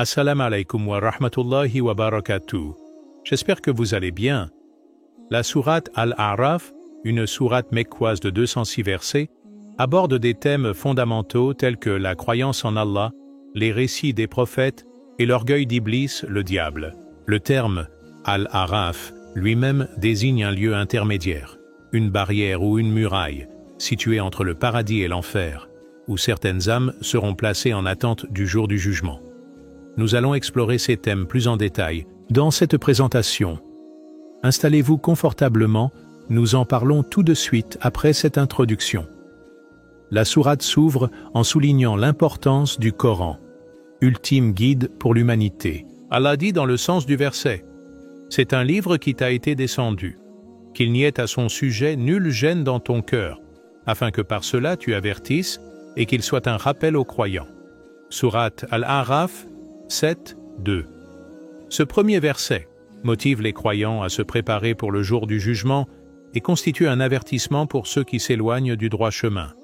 Assalamu alaikum wa rahmatullahi wa barakatuh. J'espère que vous allez bien. La sourate Al-A'raf, une sourate mecquoise de 206 versets, aborde des thèmes fondamentaux tels que la croyance en Allah, les récits des prophètes et l'orgueil d'Iblis, le diable. Le terme Al-A'raf lui-même désigne un lieu intermédiaire, une barrière ou une muraille, située entre le paradis et l'enfer, où certaines âmes seront placées en attente du jour du jugement. Nous allons explorer ces thèmes plus en détail dans cette présentation. Installez-vous confortablement, nous en parlons tout de suite après cette introduction. La sourate s'ouvre en soulignant l'importance du Coran, ultime guide pour l'humanité. Allah dit dans le sens du verset, « C'est un livre qui t'a été descendu, qu'il n'y ait à son sujet nulle gêne dans ton cœur, afin que par cela tu avertisses et qu'il soit un rappel aux croyants. » Sourate Al-A'raf 7, 2. Ce premier verset motive les croyants à se préparer pour le jour du jugement et constitue un avertissement pour ceux qui s'éloignent du droit chemin.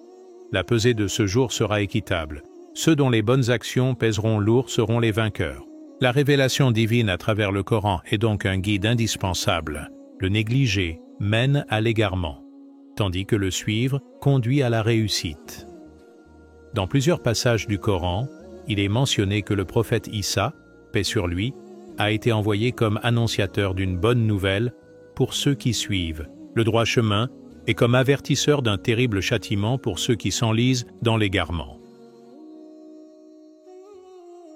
La pesée de ce jour sera équitable. Ceux dont les bonnes actions pèseront lourd seront les vainqueurs. La révélation divine à travers le Coran est donc un guide indispensable. Le négliger mène à l'égarement, tandis que le suivre conduit à la réussite. Dans plusieurs passages du Coran, il est mentionné que le prophète Issa, paix sur lui, a été envoyé comme annonciateur d'une bonne nouvelle pour ceux qui suivent le droit chemin et comme avertisseur d'un terrible châtiment pour ceux qui s'enlisent dans l'égarement.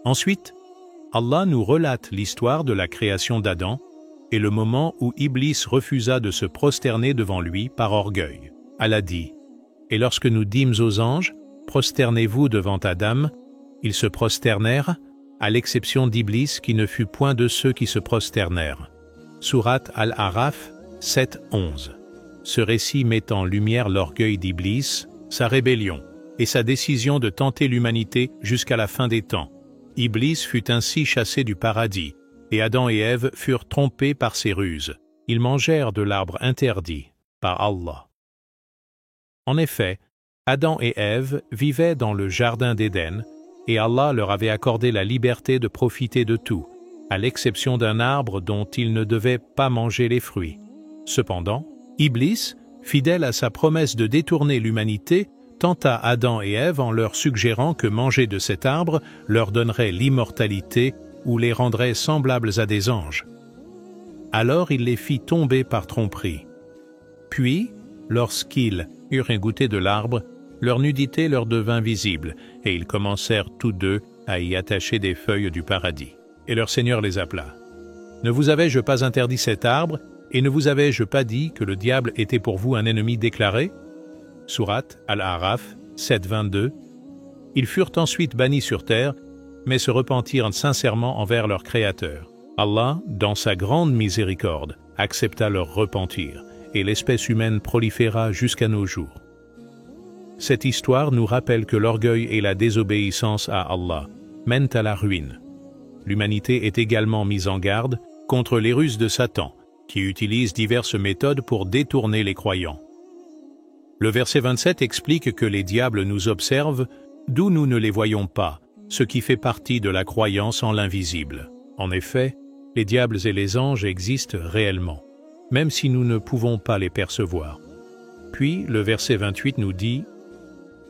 Ensuite, Allah nous relate l'histoire de la création d'Adam et le moment où Iblis refusa de se prosterner devant lui par orgueil. Allah dit, « Et lorsque nous dîmes aux anges, prosternez-vous devant Adam, ils se prosternèrent, à l'exception d'Iblis qui ne fut point de ceux qui se prosternèrent. » Sourate Al-A'raf 7-11. Ce récit met en lumière l'orgueil d'Iblis, sa rébellion et sa décision de tenter l'humanité jusqu'à la fin des temps. Iblis fut ainsi chassé du paradis, et Adam et Ève furent trompés par ses ruses. Ils mangèrent de l'arbre interdit par Allah. En effet, Adam et Ève vivaient dans le jardin d'Éden, et Allah leur avait accordé la liberté de profiter de tout, à l'exception d'un arbre dont ils ne devaient pas manger les fruits. Cependant, Iblis, fidèle à sa promesse de détourner l'humanité, tenta Adam et Ève en leur suggérant que manger de cet arbre leur donnerait l'immortalité ou les rendrait semblables à des anges. Alors il les fit tomber par tromperie. Puis, lorsqu'ils eurent goûté de l'arbre, leur nudité leur devint visible, et ils commencèrent tous deux à y attacher des feuilles du paradis. Et leur Seigneur les appela. « Ne vous avais-je pas interdit cet arbre, et ne vous avais-je pas dit que le diable était pour vous un ennemi déclaré ?» Sourate Al-A'raf 7-22. Ils furent ensuite bannis sur terre, mais se repentirent sincèrement envers leur Créateur. Allah, dans sa grande miséricorde, accepta leur repentir, et l'espèce humaine proliféra jusqu'à nos jours. Cette histoire nous rappelle que l'orgueil et la désobéissance à Allah mènent à la ruine. L'humanité est également mise en garde contre les ruses de Satan, qui utilise diverses méthodes pour détourner les croyants. Le verset 27 explique que les diables nous observent d'où nous ne les voyons pas, ce qui fait partie de la croyance en l'invisible. En effet, les diables et les anges existent réellement, même si nous ne pouvons pas les percevoir. Puis, le verset 28 nous dit «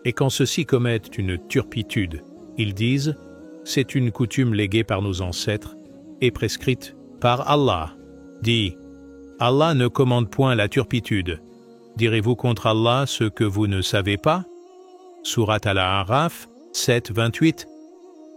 Et quand ceux-ci commettent une turpitude, ils disent « C'est une coutume léguée par nos ancêtres et prescrite par Allah. » Dit « Allah ne commande point la turpitude. Direz-vous contre Allah ce que vous ne savez pas ?» Sourate Al-A'raf 7, 28.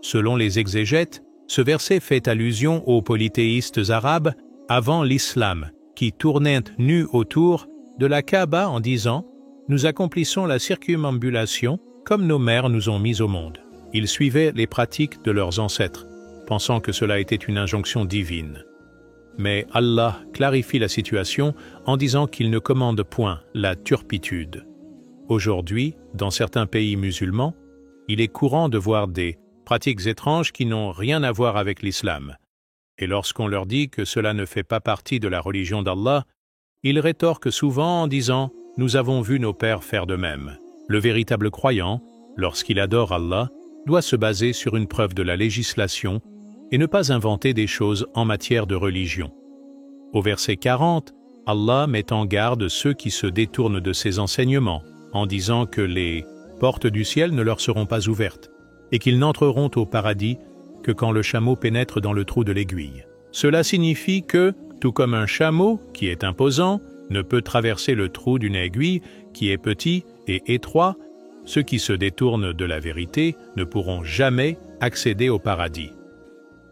Selon les exégètes, ce verset fait allusion aux polythéistes arabes avant l'islam, qui tournaient nus autour de la Kaaba en disant « Nous accomplissons la circumambulation comme nos mères nous ont mis au monde. » Ils suivaient les pratiques de leurs ancêtres, pensant que cela était une injonction divine. Mais Allah clarifie la situation en disant qu'il ne commande point la turpitude. Aujourd'hui, dans certains pays musulmans, il est courant de voir des pratiques étranges qui n'ont rien à voir avec l'islam. Et lorsqu'on leur dit que cela ne fait pas partie de la religion d'Allah, ils rétorquent souvent en disant « Nous avons vu nos pères faire de même ». Le véritable croyant, lorsqu'il adore Allah, doit se baser sur une preuve de la législation et ne pas inventer des choses en matière de religion. Au verset 40, Allah met en garde ceux qui se détournent de ses enseignements, en disant que les portes du ciel ne leur seront pas ouvertes, et qu'ils n'entreront au paradis que quand le chameau pénètre dans le trou de l'aiguille. Cela signifie que, tout comme un chameau, qui est imposant, ne peut traverser le trou d'une aiguille qui est petit et étroit, ceux qui se détournent de la vérité ne pourront jamais accéder au paradis.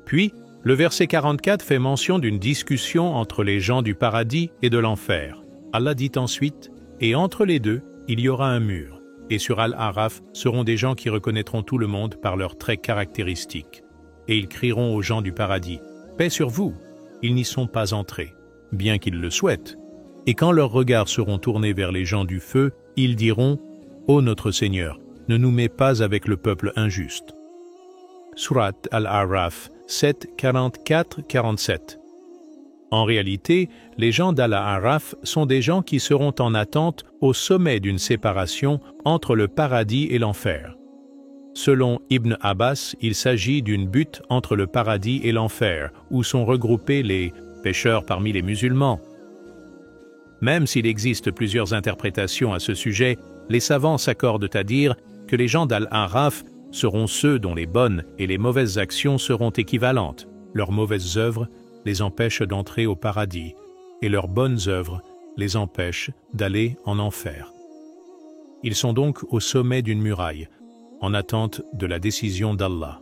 Puis, le verset 44 fait mention d'une discussion entre les gens du paradis et de l'enfer. Allah dit ensuite « Et entre les deux, il y aura un mur, et sur Al-Araf seront des gens qui reconnaîtront tout le monde par leurs traits caractéristiques. Et ils crieront aux gens du paradis « Paix sur vous !» Ils n'y sont pas entrés, bien qu'ils le souhaitent. Et quand leurs regards seront tournés vers les gens du feu, ils diront « Ô notre Seigneur, ne nous mets pas avec le peuple injuste. » Surat Al-Araf 7, 44-47. En réalité, les gens d'Al-Araf sont des gens qui seront en attente au sommet d'une séparation entre le paradis et l'enfer. Selon Ibn Abbas, il s'agit d'une butte entre le paradis et l'enfer, où sont regroupés les pécheurs parmi les musulmans. Même s'il existe plusieurs interprétations à ce sujet, les savants s'accordent à dire que les gens d'Al-Araf seront ceux dont les bonnes et les mauvaises actions seront équivalentes. Leurs mauvaises œuvres les empêchent d'entrer au paradis, et leurs bonnes œuvres les empêchent d'aller en enfer. Ils sont donc au sommet d'une muraille, en attente de la décision d'Allah.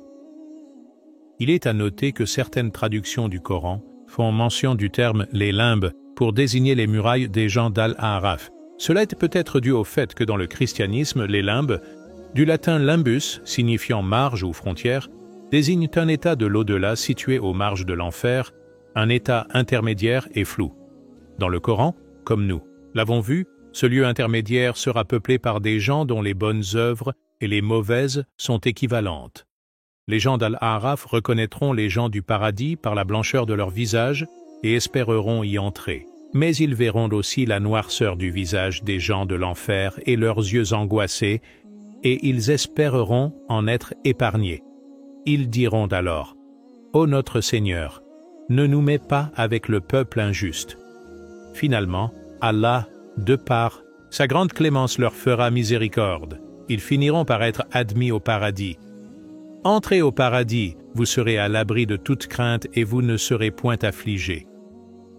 Il est à noter que certaines traductions du Coran font mention du terme « les limbes » pour désigner les murailles des gens d'Al-Araf. Cela est peut-être dû au fait que dans le christianisme, les limbes, du latin limbus, signifiant marge ou frontière, désignent un état de l'au-delà situé aux marges de l'enfer, un état intermédiaire et flou. Dans le Coran, comme nous l'avons vu, ce lieu intermédiaire sera peuplé par des gens dont les bonnes œuvres et les mauvaises sont équivalentes. Les gens d'Al-Araf reconnaîtront les gens du paradis par la blancheur de leur visage et espéreront y entrer. Mais ils verront aussi la noirceur du visage des gens de l'enfer et leurs yeux angoissés, et ils espéreront en être épargnés. Ils diront alors « Ô notre Seigneur, ne nous mets pas avec le peuple injuste. » Finalement, Allah, de par sa grande clémence, leur fera miséricorde. Ils finiront par être admis au paradis. Entrez au paradis, vous serez à l'abri de toute crainte et vous ne serez point affligés.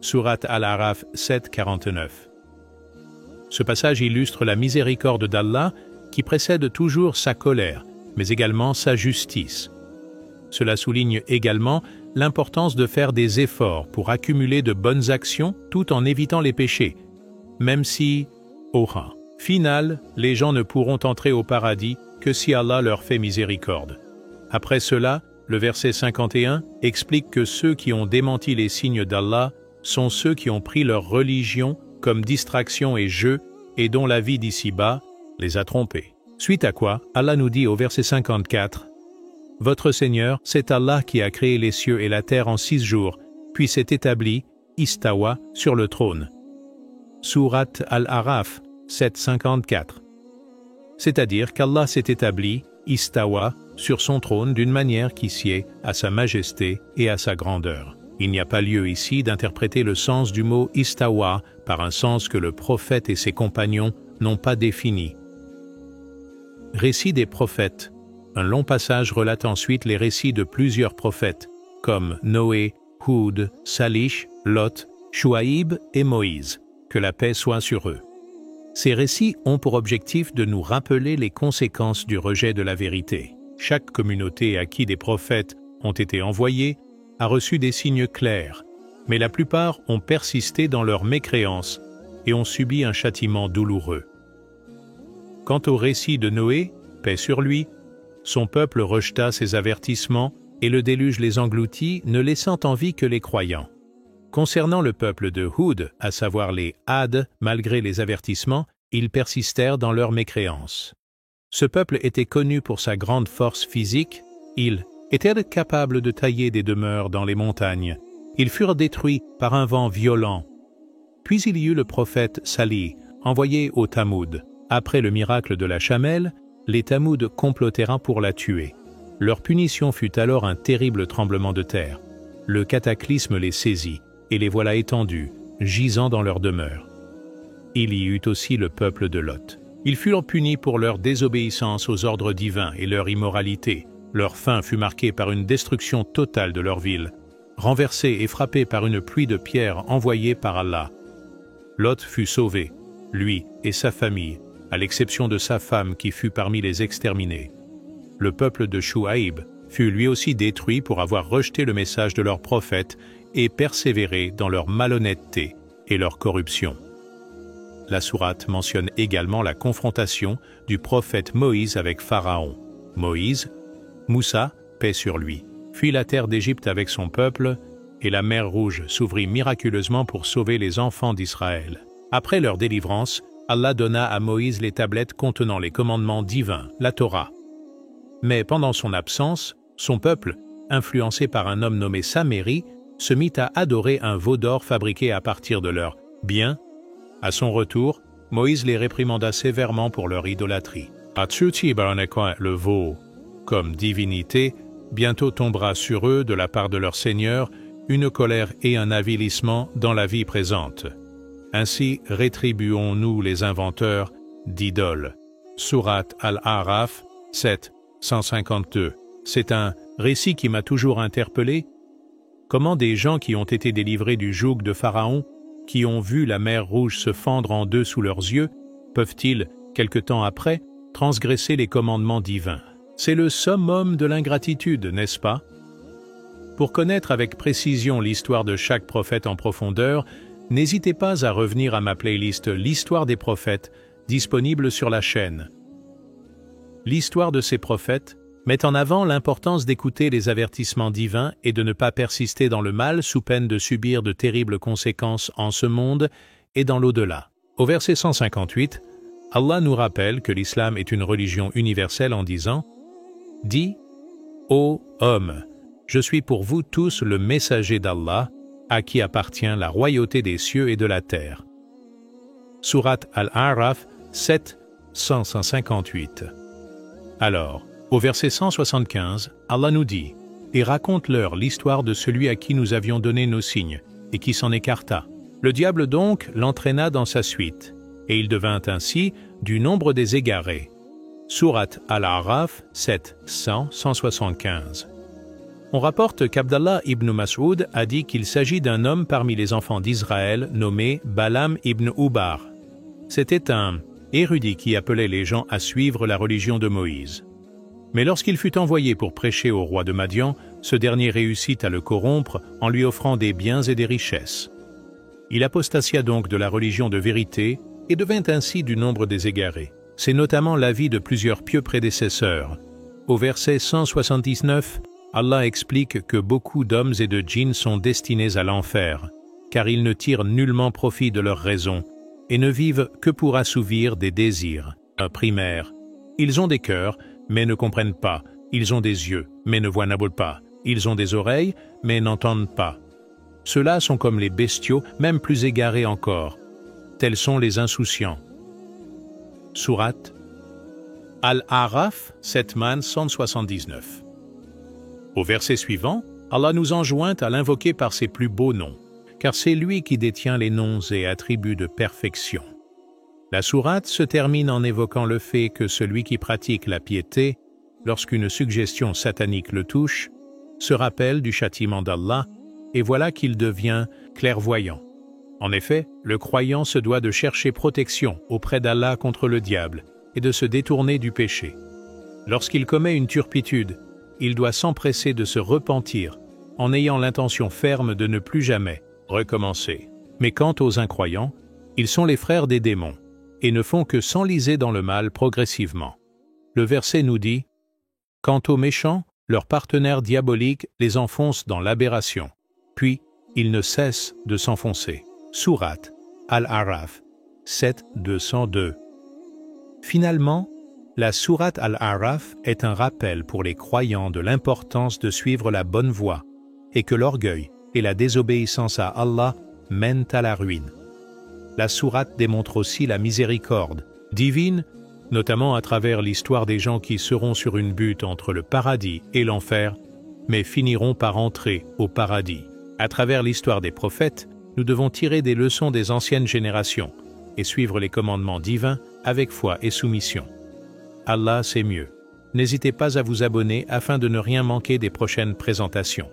Surat Al-Araf 7, 49. Ce passage illustre la miséricorde d'Allah qui précède toujours sa colère, mais également sa justice. Cela souligne également l'importance de faire des efforts pour accumuler de bonnes actions tout en évitant les péchés, même si, au final, les gens ne pourront entrer au paradis que si Allah leur fait miséricorde. Après cela, le verset 51 explique que ceux qui ont démenti les signes d'Allah sont ceux qui ont pris leur religion comme distraction et jeu et dont la vie d'ici-bas les a trompés. Suite à quoi, Allah nous dit au verset 54 « Votre Seigneur, c'est Allah qui a créé les cieux et la terre en 6 jours, puis s'est établi, istawa, sur le trône. » Surat Al-Araf 754. C'est-à-dire qu'Allah s'est établi, istawa, sur son trône d'une manière qui sied à sa majesté et à sa grandeur. Il n'y a pas lieu ici d'interpréter le sens du mot istawa par un sens que le prophète et ses compagnons n'ont pas défini. Récit des prophètes. Un long passage relate ensuite les récits de plusieurs prophètes, comme Noé, Houd, Salih, Lot, Chouaïb et Moïse. Que la paix soit sur eux. Ces récits ont pour objectif de nous rappeler les conséquences du rejet de la vérité. Chaque communauté à qui des prophètes ont été envoyés a reçu des signes clairs, mais la plupart ont persisté dans leur mécréance et ont subi un châtiment douloureux. Quant au récit de Noé, paix sur lui, son peuple rejeta ses avertissements et le déluge les engloutit, ne laissant en vie que les croyants. Concernant le peuple de Houd, à savoir les Had, malgré les avertissements, ils persistèrent dans leur mécréance. Ce peuple était connu pour sa grande force physique, ils étaient capables de tailler des demeures dans les montagnes. Ils furent détruits par un vent violent. Puis il y eut le prophète Salih, envoyé aux Tamoud. Après le miracle de la chamelle, les Tamoud complotèrent pour la tuer. Leur punition fut alors un terrible tremblement de terre. Le cataclysme les saisit, et les voilà étendus, gisant dans leur demeure. Il y eut aussi le peuple de Lot. Ils furent punis pour leur désobéissance aux ordres divins et leur immoralité. Leur fin fut marquée par une destruction totale de leur ville, renversée et frappée par une pluie de pierres envoyée par Allah. Lot fut sauvé, lui et sa famille, à l'exception de sa femme qui fut parmi les exterminés. Le peuple de Chouaïb fut lui aussi détruit pour avoir rejeté le message de leur prophète et persévéré dans leur malhonnêteté et leur corruption. La sourate mentionne également la confrontation du prophète Moïse avec Pharaon. Moïse, Moussa, paix sur lui, fuit la terre d'Égypte avec son peuple, et la mer Rouge s'ouvrit miraculeusement pour sauver les enfants d'Israël. Après leur délivrance, Allah donna à Moïse les tablettes contenant les commandements divins, la Torah. Mais pendant son absence, son peuple, influencé par un homme nommé Saméri, se mit à adorer un veau d'or fabriqué à partir de leurs biens. À son retour, Moïse les réprimanda sévèrement pour leur idolâtrie. Le veau, comme divinité, bientôt tombera sur eux de la part de leur Seigneur une colère et un avilissement dans la vie présente. Ainsi rétribuons-nous les inventeurs d'idoles. Sourate Al-A'raf 7, 152. C'est un récit qui m'a toujours interpellé. Comment des gens qui ont été délivrés du joug de Pharaon, qui ont vu la mer Rouge se fendre en deux sous leurs yeux, peuvent-ils, quelque temps après, transgresser les commandements divins? C'est le summum de l'ingratitude, n'est-ce pas? Pour connaître avec précision l'histoire de chaque prophète en profondeur, n'hésitez pas à revenir à ma playlist L'Histoire des prophètes, disponible sur la chaîne. L'histoire de ces prophètes met en avant l'importance d'écouter les avertissements divins et de ne pas persister dans le mal sous peine de subir de terribles conséquences en ce monde et dans l'au-delà. Au verset 158, Allah nous rappelle que l'islam est une religion universelle en disant « Dis, ô homme, je suis pour vous tous le messager d'Allah, à qui appartient la royauté des cieux et de la terre. » Sourate Al-A'raf 7, 158. Alors, au verset 175, Allah nous dit « Et raconte-leur l'histoire de celui à qui nous avions donné nos signes, et qui s'en écarta. Le diable donc l'entraîna dans sa suite, et il devint ainsi du nombre des égarés. » Sourate Al-A'raf 7, 175. On rapporte qu'Abdallah ibn Mas'ud a dit qu'il s'agit d'un homme parmi les enfants d'Israël nommé Balaam ibn Ubar. C'était un érudit qui appelait les gens à suivre la religion de Moïse. Mais lorsqu'il fut envoyé pour prêcher au roi de Madian, ce dernier réussit à le corrompre en lui offrant des biens et des richesses. Il apostasia donc de la religion de vérité et devint ainsi du nombre des égarés. C'est notamment l'avis de plusieurs pieux prédécesseurs. Au verset 179, Allah explique que beaucoup d'hommes et de djinns sont destinés à l'enfer, car ils ne tirent nullement profit de leur raison et ne vivent que pour assouvir des désirs primaires. Ils ont des cœurs, mais ne comprennent pas. Ils ont des yeux, mais ne voient pas. Ils ont des oreilles, mais n'entendent pas. Ceux-là sont comme les bestiaux, même plus égarés encore. Tels sont les insouciants. Sourate Al-A'raf 7-179. Au verset suivant, Allah nous enjoint à l'invoquer par ses plus beaux noms, car c'est lui qui détient les noms et attributs de perfection. La sourate se termine en évoquant le fait que celui qui pratique la piété, lorsqu'une suggestion satanique le touche, se rappelle du châtiment d'Allah, et voilà qu'il devient clairvoyant. En effet, le croyant se doit de chercher protection auprès d'Allah contre le diable et de se détourner du péché. Lorsqu'il commet une turpitude, il doit s'empresser de se repentir en ayant l'intention ferme de ne plus jamais recommencer. Mais quant aux incroyants, ils sont les frères des démons et ne font que s'enliser dans le mal progressivement. Le verset nous dit « Quant aux méchants, leurs partenaires diaboliques les enfoncent dans l'aberration, puis ils ne cessent de s'enfoncer. » Sourate Al-A'raf 7-202. Finalement, la sourate Al-A'raf est un rappel pour les croyants de l'importance de suivre la bonne voie et que l'orgueil et la désobéissance à Allah mènent à la ruine. La sourate démontre aussi la miséricorde divine notamment à travers l'histoire des gens qui seront sur une butte entre le paradis et l'enfer, mais finiront par entrer au paradis. À travers l'histoire des prophètes, nous devons tirer des leçons des anciennes générations et suivre les commandements divins avec foi et soumission. Allah, c'est mieux. N'hésitez pas à vous abonner afin de ne rien manquer des prochaines présentations.